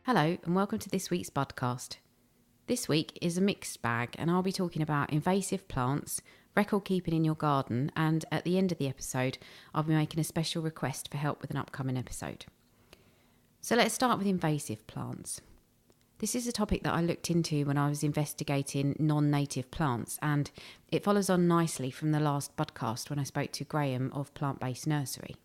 Hello and welcome to this week's podcast. This week is a mixed bag and I'll be talking about invasive plants, record keeping in your garden, and at the end of the episode I'll be making a special request for help with an upcoming episode. So let's start with invasive plants. This is a topic that I looked into when I was investigating non-native plants, and it follows on nicely from the last podcast when I spoke to Graham of Plant Based Nursery.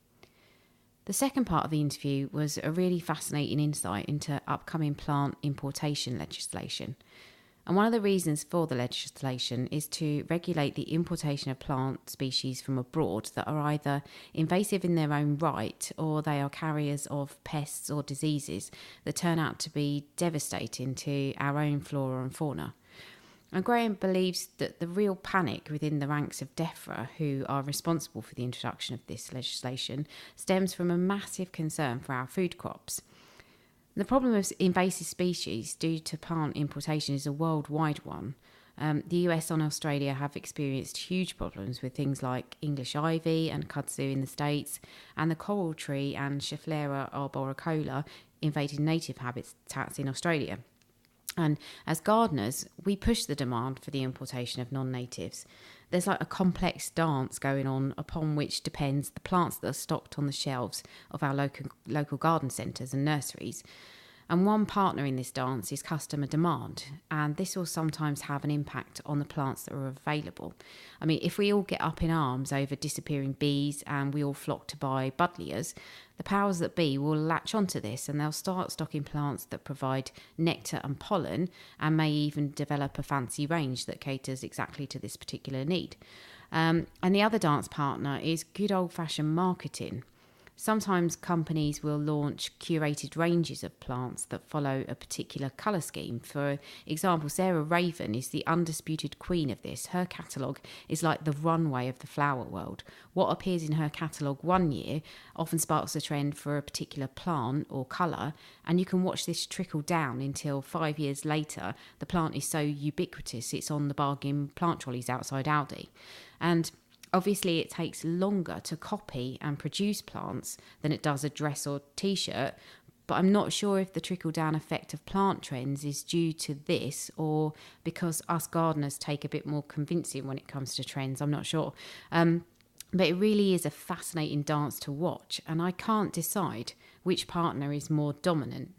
The second part of the interview was a really fascinating insight into upcoming plant importation legislation. And one of the reasons for the legislation is to regulate the importation of plant species from abroad that are either invasive in their own right or they are carriers of pests or diseases that turn out to be devastating to our own flora and fauna. And Graham believes that the real panic within the ranks of DEFRA, who are responsible for the introduction of this legislation, stems from a massive concern for our food crops. The problem of invasive species due to plant importation is a worldwide one. The US and Australia have experienced huge problems with things like English ivy and kudzu in the States, and the coral tree and Schefflera arboricola invading native habitats in Australia. And as gardeners, we push the demand for the importation of non-natives. There's like a complex dance going on upon which depends the plants that are stocked on the shelves of our local garden centres and nurseries. And one partner in this dance is customer demand, and this will sometimes have an impact on the plants that are available. I mean, if we all get up in arms over disappearing bees and we all flock to buy buddleias, the powers that be will latch onto this and they'll start stocking plants that provide nectar and pollen and may even develop a fancy range that caters exactly to this particular need. And the other dance partner is good old-fashioned marketing. Sometimes companies will launch curated ranges of plants that follow a particular colour scheme. For example, Sarah Raven is the undisputed queen of this. Her catalogue is like the runway of the flower world. What appears in her catalogue one year often sparks a trend for a particular plant or colour, and you can watch this trickle down until 5 years later the plant is so ubiquitous it's on the bargain plant trolleys outside Aldi. And obviously, it takes longer to copy and produce plants than it does a dress or t-shirt, but I'm not sure if the trickle-down effect of plant trends is due to this or because us gardeners take a bit more convincing when it comes to trends. I'm not sure. But it really is a fascinating dance to watch, and I can't decide which partner is more dominant.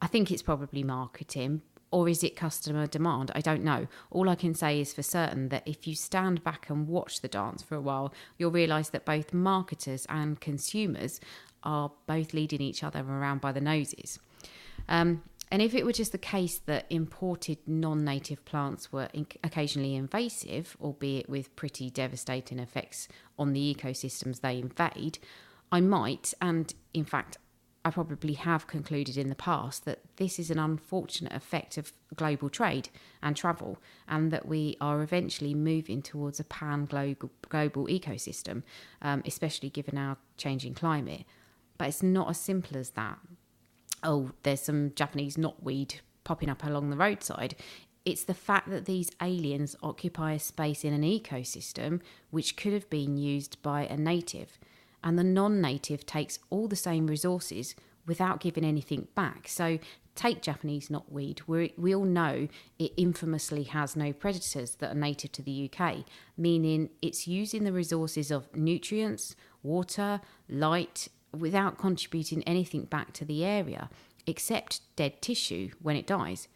I think it's probably marketing. Or is it customer demand? I don't know. All I can say is for certain that if you stand back and watch the dance for a while, you'll realise that both marketers and consumers are both leading each other around by the noses. And if it were just the case that imported non-native plants were occasionally invasive, albeit with pretty devastating effects on the ecosystems they invade, I might, and in fact I probably have concluded in the past, that this is an unfortunate effect of global trade and travel, and that we are eventually moving towards a pan-global ecosystem, especially given our changing climate. But it's not as simple as that. Oh, there's some Japanese knotweed popping up along the roadside. It's the fact that these aliens occupy a space in an ecosystem which could have been used by a native. And the non-native takes all the same resources without giving anything back. So take Japanese knotweed. We all know it infamously has no predators that are native to the UK, meaning it's using the resources of nutrients, water, light, without contributing anything back to the area, except dead tissue when it dies.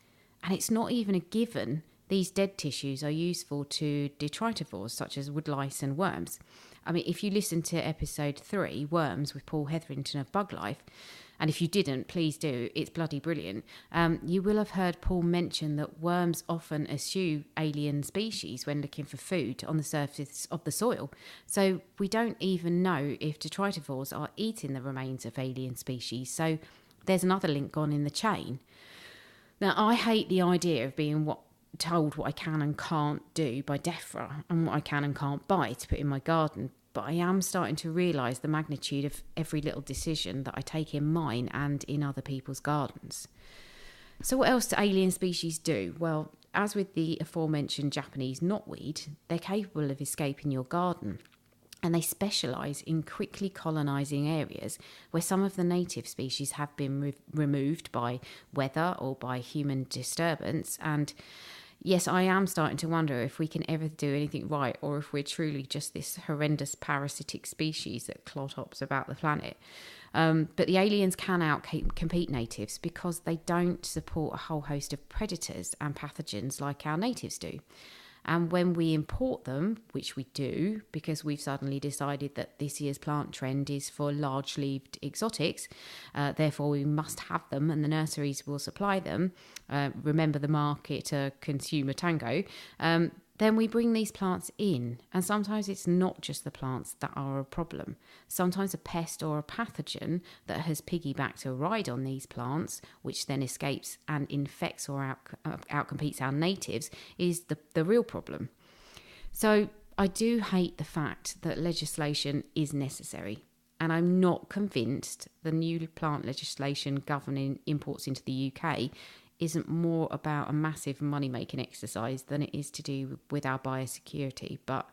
And it's not even a given these dead tissues are useful to detritivores such as woodlice and worms. I mean, if you listen to episode 3, Worms, with Paul Hetherington of Bug Life, and if you didn't, please do, it's bloody brilliant, you will have heard Paul mention that worms often eschew alien species when looking for food on the surface of the soil. So we don't even know if detritivores are eating the remains of alien species. So there's another link gone in the chain. Now, I hate the idea of being told what I can and can't do by DEFRA and what I can and can't buy to put in my garden, but I am starting to realise the magnitude of every little decision that I take in mine and in other people's gardens. So what else do alien species do? Well, as with the aforementioned Japanese knotweed, they're capable of escaping your garden. and they specialise in quickly colonising areas where some of the native species have been removed by weather or by human disturbance. And yes, I am starting to wonder if we can ever do anything right, or if we're truly just this horrendous parasitic species that clodhops about the planet. But the aliens can out-compete natives because they don't support a whole host of predators and pathogens like our natives do. And when we import them, which we do, because we've suddenly decided that this year's plant trend is for large-leaved exotics, therefore we must have them and the nurseries will supply them. Remember the market consumer tango. Then we bring these plants in, and sometimes it's not just the plants that are a problem. Sometimes a pest or a pathogen that has piggybacked a ride on these plants, which then escapes and infects or outcompetes our natives, is the real problem. So I do hate the fact that legislation is necessary, and I'm not convinced the new plant legislation governing imports into the UK isn't more about a massive money-making exercise than it is to do with our biosecurity. But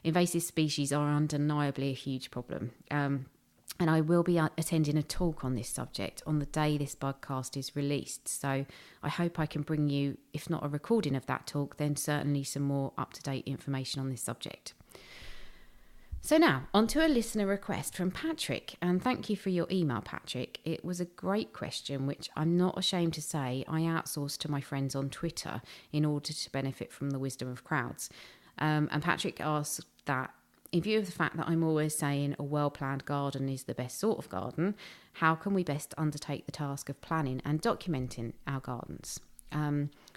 invasive species are undeniably a huge problem. And I will be attending a talk on this subject on the day this podcast is released. So I hope I can bring you, if not a recording of that talk, then certainly some more up-to-date information on this subject. So now, on to a listener request from Patrick, and thank you for your email, Patrick. It was a great question, which I'm not ashamed to say I outsourced to my friends on Twitter in order to benefit from the wisdom of crowds. And Patrick asked that, in view of the fact that I'm always saying a well-planned garden is the best sort of garden, how can we best undertake the task of planning and documenting our gardens?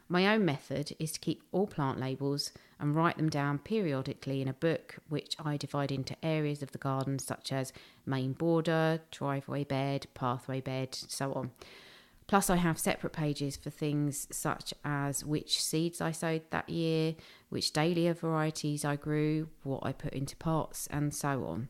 My own method is to keep all plant labels and write them down periodically in a book, which I divide into areas of the garden such as main border, driveway bed, pathway bed, so on. Plus I have separate pages for things such as which seeds I sowed that year, which dahlia varieties I grew, what I put into pots, and so on.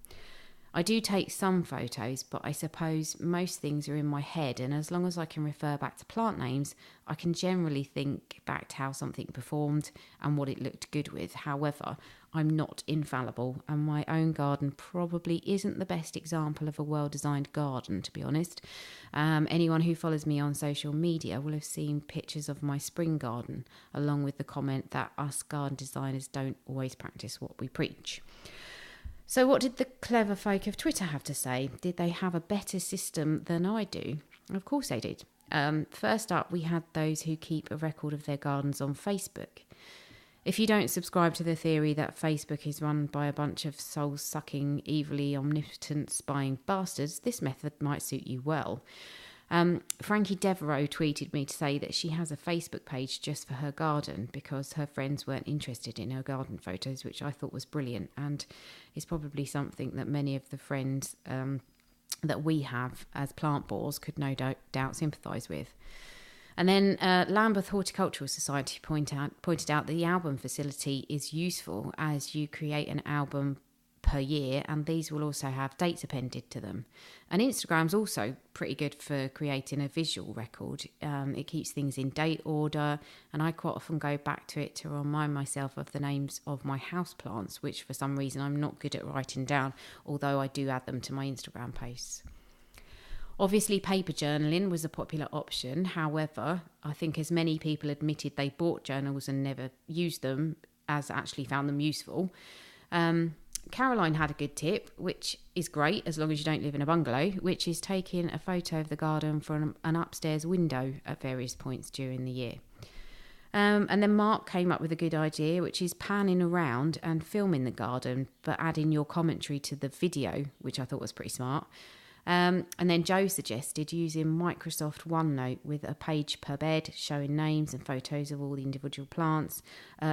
I do take some photos, but I suppose most things are in my head, and as long as I can refer back to plant names, I can generally think back to how something performed and what it looked good with. However, I'm not infallible, and my own garden probably isn't the best example of a well-designed garden, to be honest. Anyone who follows me on social media will have seen pictures of my spring garden, along with the comment that us garden designers don't always practice what we preach. So what did the clever folk of Twitter have to say? Did they have a better system than I do? Of course they did. First up, we had those who keep a record of their gardens on Facebook. If you don't subscribe to the theory that Facebook is run by a bunch of soul-sucking, evilly omnipotent spying bastards, this method might suit you well. Frankie Devereaux tweeted me to say that she has a Facebook page just for her garden because her friends weren't interested in her garden photos, which I thought was brilliant, and is probably something that many of the friends that we have as plant bores could no doubt sympathise with. And then Lambeth Horticultural Society pointed out that the album facility is useful as you create an album per year, and these will also have dates appended to them. And Instagram's also pretty good for creating a visual record. It keeps things in date order, and I quite often go back to it to remind myself of the names of my houseplants, which for some reason I'm not good at writing down, although I do add them to my Instagram posts. Obviously, paper journaling was a popular option. However, I think as many people admitted they bought journals and never used them as actually found them useful. Caroline had a good tip, which is great as long as you don't live in a bungalow, which is taking a photo of the garden from an upstairs window at various points during the year. And then Mark came up with a good idea, which is panning around and filming the garden, but adding your commentary to the video, which I thought was pretty smart. And then Joe suggested using Microsoft OneNote with a page per bed showing names and photos of all the individual plants,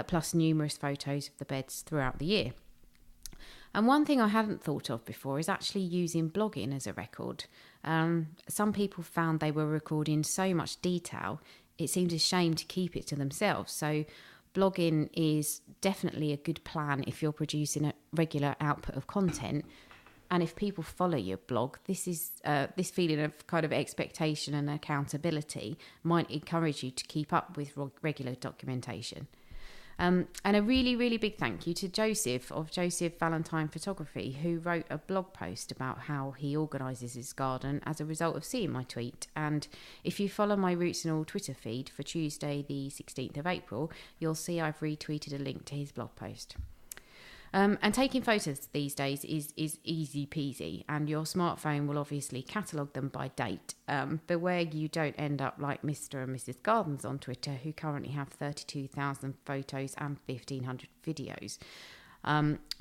plus numerous photos of the beds throughout the year. And one thing I hadn't thought of before is actually using blogging as a record. Some people found they were recording so much detail, it seemed a shame to keep it to themselves. So blogging is definitely a good plan if you're producing a regular output of content. And if people follow your blog, this feeling of kind of expectation and accountability might encourage you to keep up with regular documentation. And a really, really big thank you to Joseph of Joseph Valentine Photography, who wrote a blog post about how he organises his garden as a result of seeing my tweet. And if you follow my Roots and All Twitter feed for Tuesday the 16th of April, you'll see I've retweeted a link to his blog post. And taking photos these days is easy peasy, and your smartphone will obviously catalogue them by date. Beware you don't end up like Mr. and Mrs. Gardens on Twitter, who currently have 32,000 photos and 1,500 videos.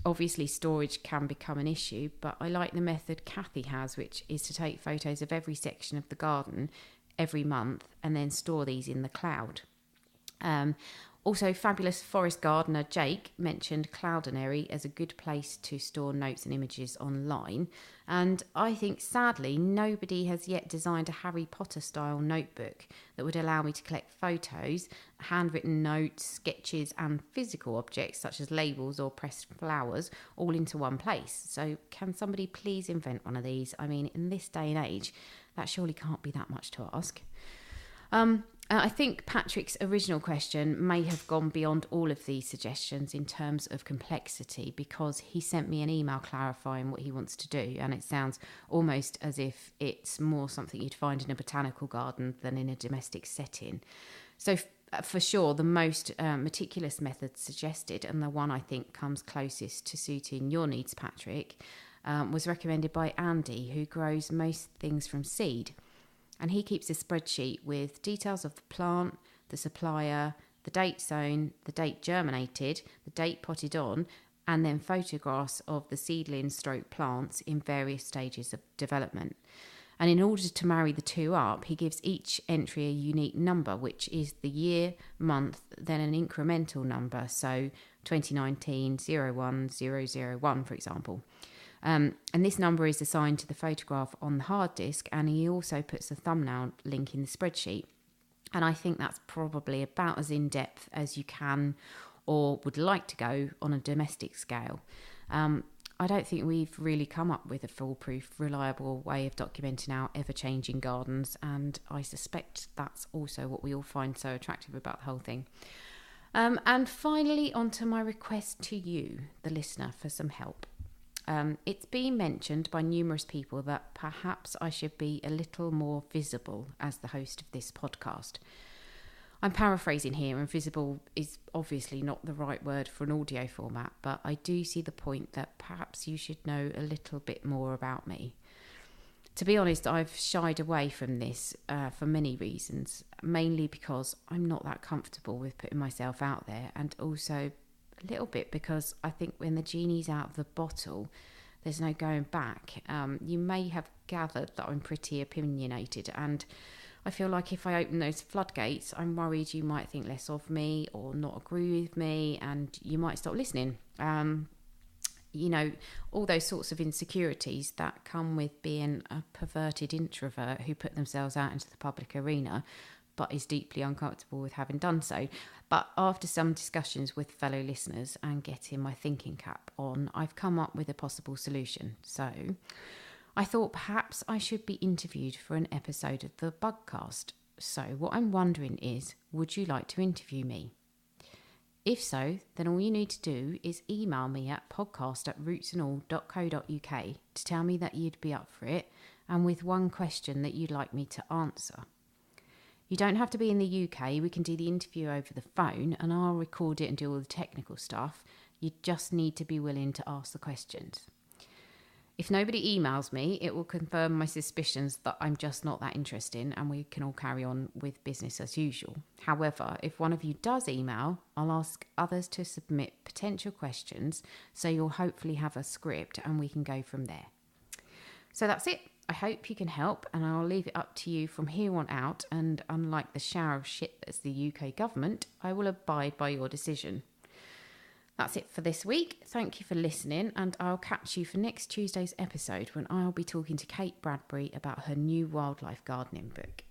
Obviously, storage can become an issue, but I like the method Kathy has, which is to take photos of every section of the garden every month and then store these in the cloud. Also, fabulous forest gardener Jake mentioned Cloudinary as a good place to store notes and images online. And I think, sadly, nobody has yet designed a Harry Potter style notebook that would allow me to collect photos, handwritten notes, sketches and physical objects such as labels or pressed flowers all into one place. So can somebody please invent one of these? I mean, in this day and age, that surely can't be that much to ask. I think Patrick's original question may have gone beyond all of these suggestions in terms of complexity, because he sent me an email clarifying what he wants to do, and it sounds almost as if it's more something you'd find in a botanical garden than in a domestic setting. So for sure, the most meticulous method suggested, and the one I think comes closest to suiting your needs, Patrick, was recommended by Andy, who grows most things from seed. And he keeps a spreadsheet with details of the plant, the supplier, the date sown, the date germinated, the date potted on, and then photographs of the seedling stroke plants in various stages of development. And in order to marry the two up, he gives each entry a unique number, which is the year, month, then an incremental number. So 2019 01001, for example. And this number is assigned to the photograph on the hard disk, and he also puts a thumbnail link in the spreadsheet. And I think that's probably about as in-depth as you can or would like to go on a domestic scale. I don't think we've really come up with a foolproof, reliable way of documenting our ever-changing gardens, and I suspect that's also what we all find so attractive about the whole thing. And finally, on to my request to you, the listener, for some help. It's been mentioned by numerous people that perhaps I should be a little more visible as the host of this podcast. I'm paraphrasing here, and visible is obviously not the right word for an audio format, but I do see the point that perhaps you should know a little bit more about me. To be honest, I've shied away from this for many reasons, mainly because I'm not that comfortable with putting myself out there, and also a little bit because I think when the genie's out of the bottle, there's no going back. You may have gathered that I'm pretty opinionated, and I feel like if I open those floodgates, I'm worried you might think less of me or not agree with me, and you might stop listening. You know, all those sorts of insecurities that come with being a perverted introvert who put themselves out into the public arena but is deeply uncomfortable with having done so. But after some discussions with fellow listeners and getting my thinking cap on, I've come up with a possible solution. So I thought perhaps I should be interviewed for an episode of the Bugcast. So what I'm wondering is, would you like to interview me? If so, then all you need to do is email me at podcast@rootsandall.co.uk to tell me that you'd be up for it, and with one question that you'd like me to answer. You don't have to be in the UK. We can do the interview over the phone and I'll record it and do all the technical stuff. You just need to be willing to ask the questions. If nobody emails me, it will confirm my suspicions that I'm just not that interesting, and we can all carry on with business as usual. However, if one of you does email, I'll ask others to submit potential questions, so you'll hopefully have a script and we can go from there. So that's it. I hope you can help, and I'll leave it up to you from here on out, and unlike the shower of shit that's the UK government, I will abide by your decision. That's it for this week. Thank you for listening, and I'll catch you for next Tuesday's episode when I'll be talking to Kate Bradbury about her new wildlife gardening book.